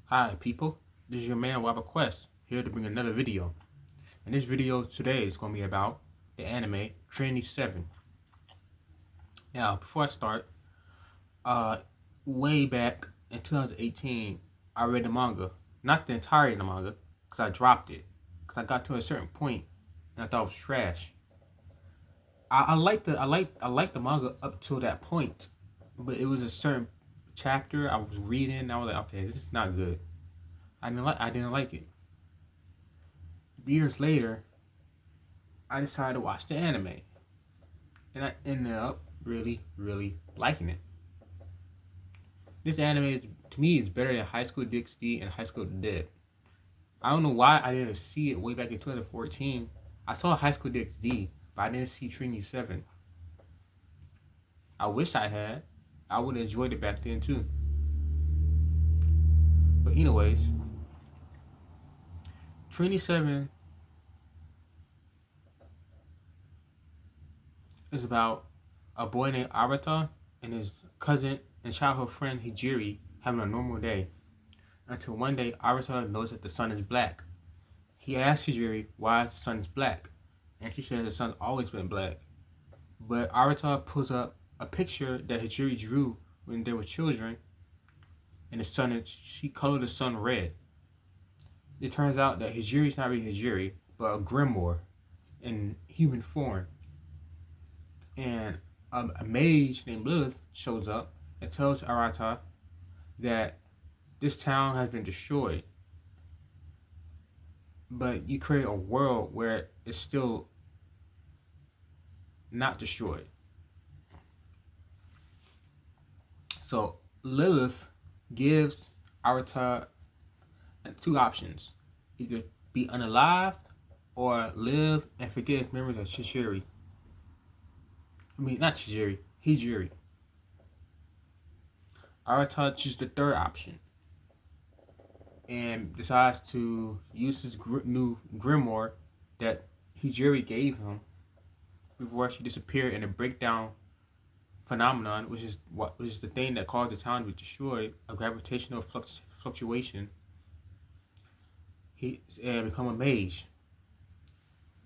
Hi people, this is your man Wabba Quest, here to bring another video. And this video today is going to be about the anime Trinity 7. Now, before I start, way back in 2018, I read the manga. Not the entirety of the manga, because I dropped it. Because I got to a certain point, and I thought it was trash. I liked the manga up to that point, but it was a certain chapter I was reading, and I was like, okay, this is not good. I didn't like it. Years later, I decided to watch the anime, and I ended up really liking it. This anime is, to me, is better than High School DxD and High School Dead. I don't know why I didn't see it way back in 2014. I saw High School DxD, but I didn't see Trinity 7. I wish I had. I would have enjoyed it back then too. But anyways, Trinity 7 is about a boy named Arata and his cousin and childhood friend Hijiri having a normal day. Until one day, Arata noticed that the sun is black. He asked Hijiri why the sun is black, and she says the sun's always been black. But Arata pulls up a picture that Hijiri drew when they were children, and she colored the sun red. It turns out that Hijiri's not really Hijiri, but a grimoire in human form. And a mage named Lilith shows up and tells Arata that this town has been destroyed, but you create a world where it's still not destroyed. So Lilith gives Arata two options: either be unalived or live and forget his memories of Chihiri. I mean, not Chihiri, Hijiri. Arata chooses the third option and decides to use his new grimoire that Hijiri gave him before she disappeared in a breakdown phenomenon, which is the thing that caused the town to be destroyed, a gravitational fluctuation. He become a mage.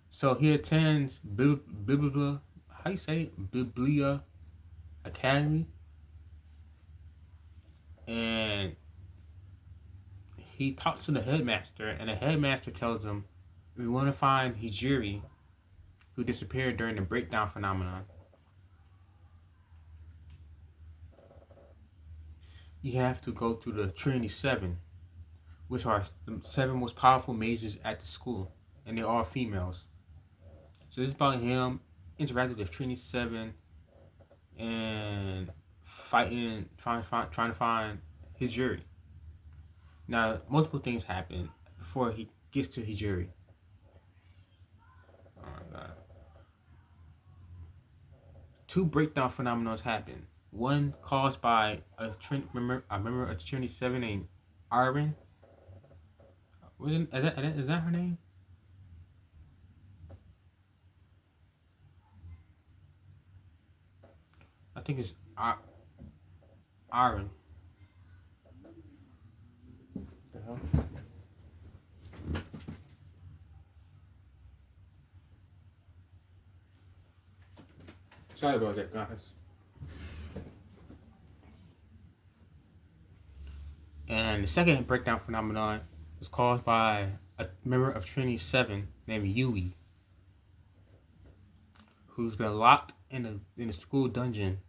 So he attends Biblia, how you say it? Biblia Academy, and he talks to the headmaster, and the headmaster tells him, "We want to find Hijiri, who disappeared during the breakdown phenomenon. You have to go through the Trinity 7, which are the 7 most powerful mages at the school, and they're all females." So this is about him interacting with Trinity 7 and fighting, trying to find Hijiri. Now, multiple things happen before he gets to Hijiri. Oh my god. 2 breakdown phenomena happen. One caused by a member of Trinity 7 named Arwen. Is that her name? I think it's Arwen. The hell? Sorry about that, guys. And the second breakdown phenomenon was caused by a member of Trinity 7 named Yui, who's been locked in a school dungeon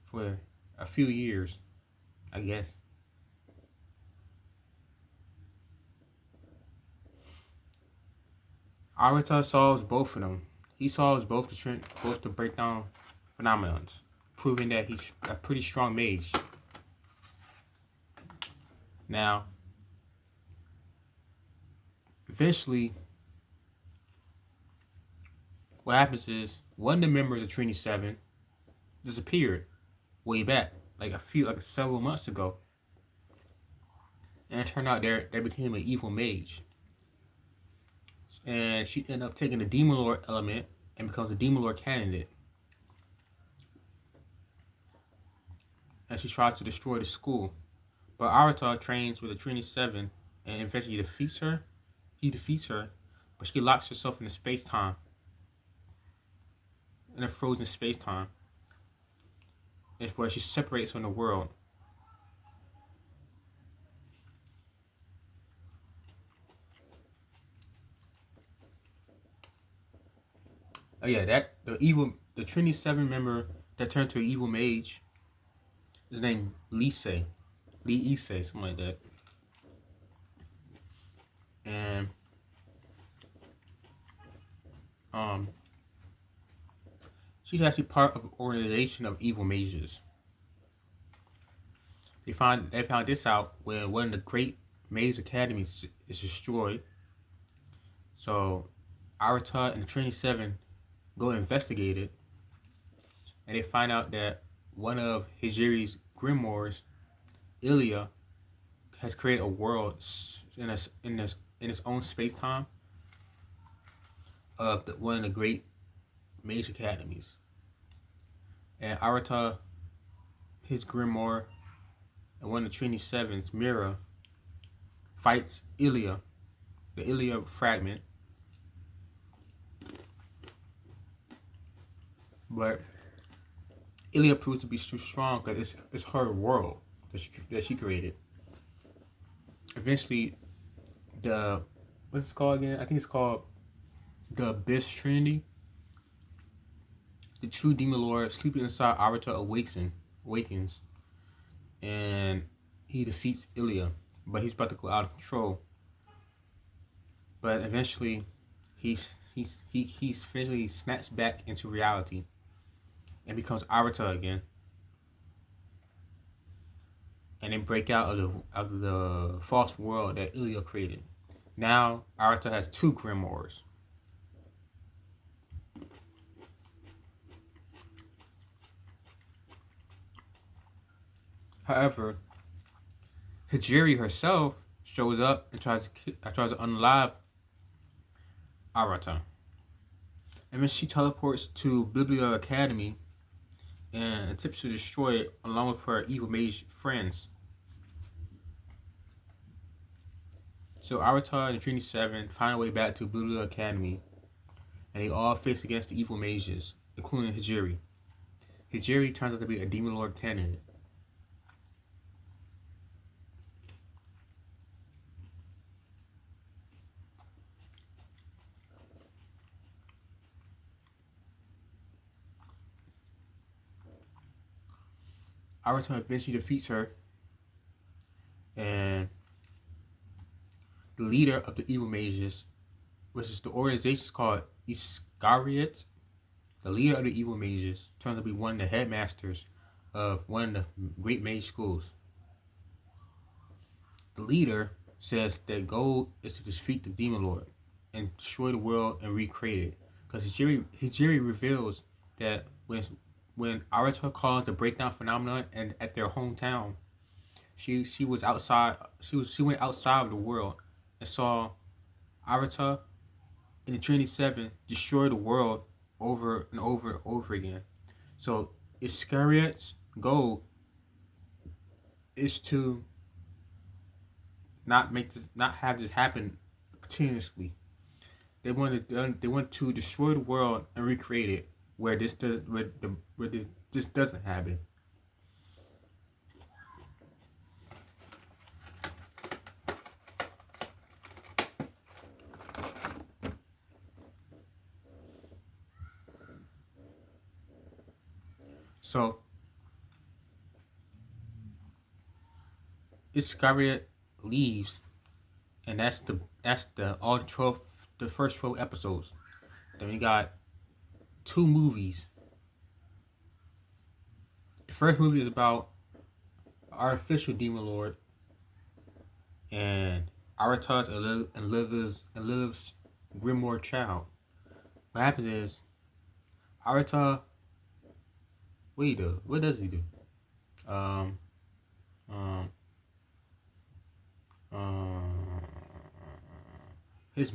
for a few years, I guess. Arata solves both of them. He solves both the breakdown phenomenons, proving that he's a pretty strong mage. Now, eventually, what happens is one of the members of Trinity 7 disappeared way back, like several months ago, and it turned out they became an evil mage. And she ended up taking the Demon Lord element and becomes a Demon Lord candidate. And she tried to destroy the school. But Arata trains with the Trinity 7 and eventually defeats her. He defeats her, but she locks herself in the space-time, in a frozen space-time, where she separates from the world. Oh yeah, the Trinity 7 member that turned to an evil mage is named Lee Issei, something like that. And um, she's actually part of an organization of evil mages. They found this out when one of the great mage academies is destroyed. So Arata and the Trinity 7 go investigate it, and they find out that one of Hijiri's grimoires, Ilya, has created a world in its own space time of one of the great mage academies. And Arata, his grimoire, and one of the Trinity Sevens, Mira, fights Ilya, the Ilya fragment. But Ilya proves to be too strong because it's her world that she created. Eventually, what's it called again? I think it's called the Abyss Trinity. The true demon lord sleeping inside Arata awakens, and he defeats Ilya, but he's about to go out of control. But eventually, he's eventually snaps back into reality and becomes Arata again, and then break out of the false world that Ilya created. Now Arata has two grimoires. However, Hijiri herself shows up and tries to unalive Arata. And then she teleports to Biblia Academy and attempts to destroy it along with her evil mage friends. So Arata and Trinity 7 find a way back to Biblia Academy, and they all face against the evil mages, including Hijiri. Hijiri turns out to be a demon lord candidate. Arata eventually defeats her, and the leader of the evil mages, which is the organization called Iscariot, the leader of the evil mages, turns out to be one of the headmasters of one of the great mage schools. The leader says that goal is to defeat the demon lord and destroy the world and recreate it. Because Hijiri reveals that when Arata caused the breakdown phenomenon and at their hometown, she was outside. She went outside of the world and saw Arata and the Trinity 7 destroy the world over and over and over again. So Iscariot's goal is to not have this happen continuously. They want to destroy the world and recreate it where this doesn't happen. So Iscariot leaves, and that's the first 12 episodes. Then we got 2 movies. The first movie is about artificial demon lord and Arata's and Lilith's grimoire child. What happens is Arata, what does he do? His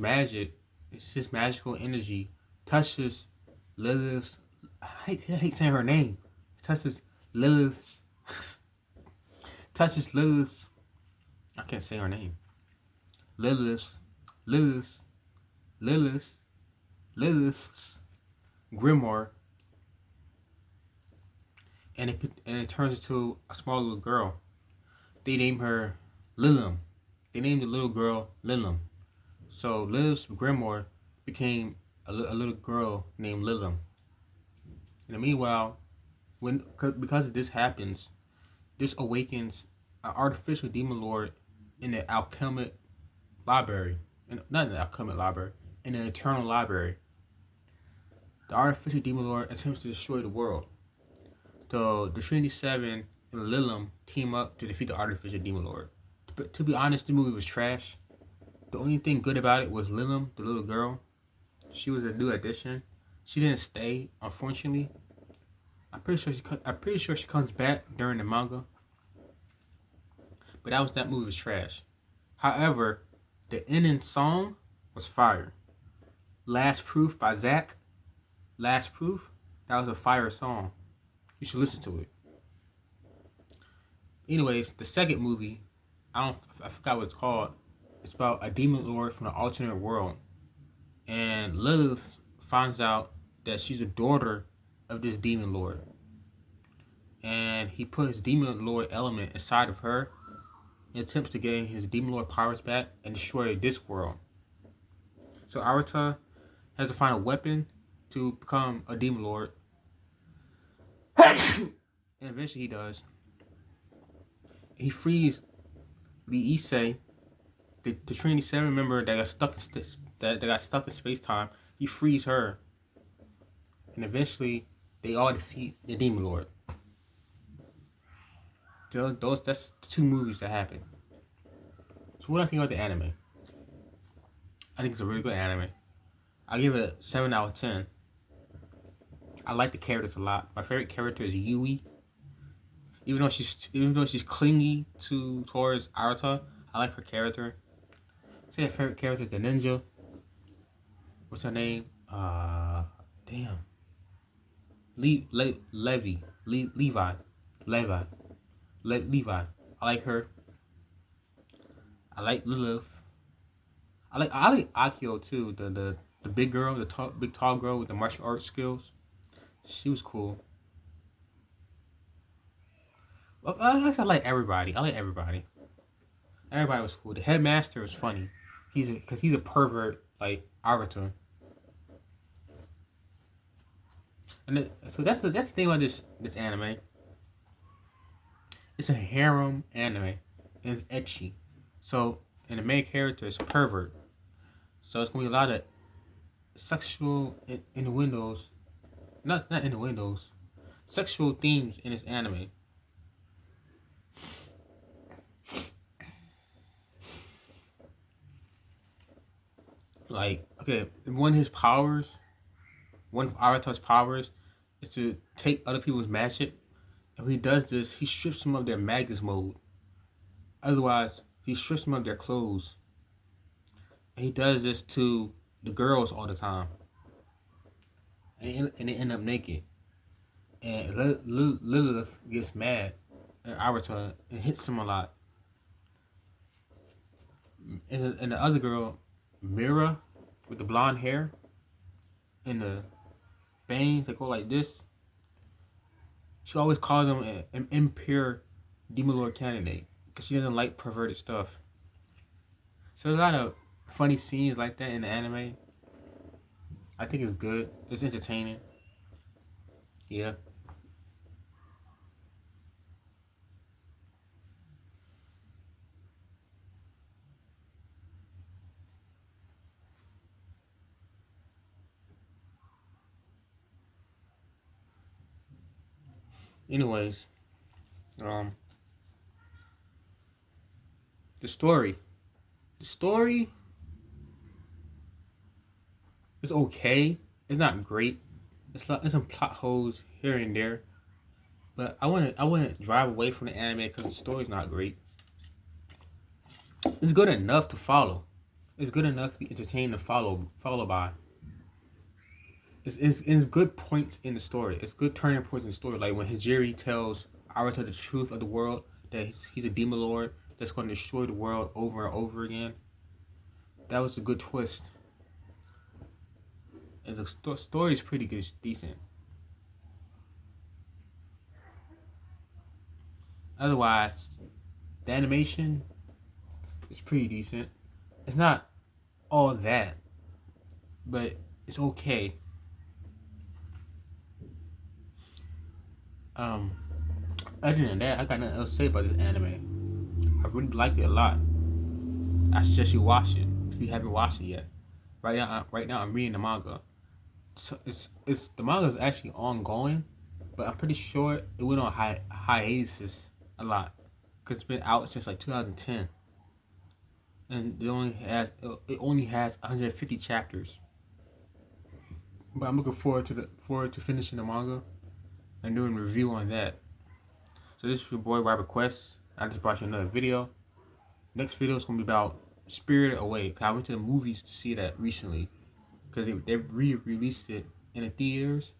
magical energy touches Lilith's. I hate saying her name. Touches Lilith's I can't say her name. Lilith, Lilith, Lilith, Lilith's grimoire, and it turns into a small little girl. They name her Lilim. They named the little girl Lilim. So Lilith's grimoire became a little girl named Lilim. In the meanwhile, because this happens, this awakens an artificial demon lord in the alchemic library, not in the alchemic library, in the eternal library. The artificial demon lord attempts to destroy the world. So the Trinity 7 and Lilim team up to defeat the artificial demon lord. But to be honest, the movie was trash. The only thing good about it was Lilim, the little girl. She was a new addition. She didn't stay, unfortunately. I'm pretty sure she comes back during the manga. But that movie was trash. However, the ending song was fire. Last Proof by Zach. Last Proof. That was a fire song. You should listen to it. Anyways, the second movie, I forgot what it's called. It's about a demon lord from an alternate world. And Lilith finds out that she's a daughter of this demon lord. And he put his demon lord element inside of her and attempts to gain his demon lord powers back and destroy this world. So Arata has to find a weapon to become a demon lord. And eventually he does. He frees the Issei, the Trinity 7 member that got stuck in space time. He frees her, and eventually they all defeat the demon lord. That's the two movies that happen. So what do I think about the anime? I think it's a really good anime. I give it a 7 out of 10. I like the characters a lot. My favorite character is Yui. Even though she's clingy towards Arata, I like her character. Say her favorite character is the ninja. What's her name? Damn. Levi. I like her. I like Lilith. I like Akio too. The big girl, big tall girl with the martial arts skills. She was cool. Well, I like everybody. Everybody was cool. The headmaster was funny. Because he's a pervert like Arata. And so that's the thing about this anime. It's a harem anime. And it's ecchi. So, and the main character is pervert. So it's gonna be a lot of sexual innuendos. Not innuendos. Sexual themes in this anime. Like, okay, one of Arata's powers is to take other people's magic. And when he does this, he strips them of their Magus mode. Otherwise, he strips them of their clothes. And he does this to the girls all the time. And they end up naked. And Lilith gets mad at Arata and hits him a lot. And the other girl, Mira, with the blonde hair and the bangs that go like this, she always calls him an impure demon lord candidate because she doesn't like perverted stuff. So there's a lot of funny scenes like that in the anime. I think it's good. It's entertaining. Yeah. Anyways, the story is okay. It's not great. There's some plot holes here and there, but I wouldn't drive away from the anime because the story's not great. It's good enough to follow. It's good enough to be entertained to follow by. It's good points in the story. It's good turning points in the story. Like when Hijiri tells Arata the truth of the world, that he's a demon lord, that's going to destroy the world over and over again. That was a good twist. And the story is pretty good, decent. Otherwise, the animation is pretty decent. It's not all that, but it's okay. Other than that, I got nothing else to say about this anime. I really liked it a lot. I suggest you watch it if you haven't watched it yet. Right now, I'm reading the manga. So it's the manga is actually ongoing, but I'm pretty sure it went on hiatus a lot because it's been out since like 2010, and it only has 150 chapters. But I'm looking forward to finishing the manga and doing a review on that. So this is your boy Robert Quest. I just brought you another video. Next video is gonna be about Spirited Away. Cause I went to the movies to see that recently because they re-released it in the theaters.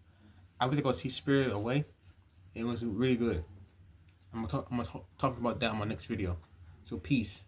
I went to go see Spirited Away. It was really good. I'm gonna talk about that in my next video. So peace.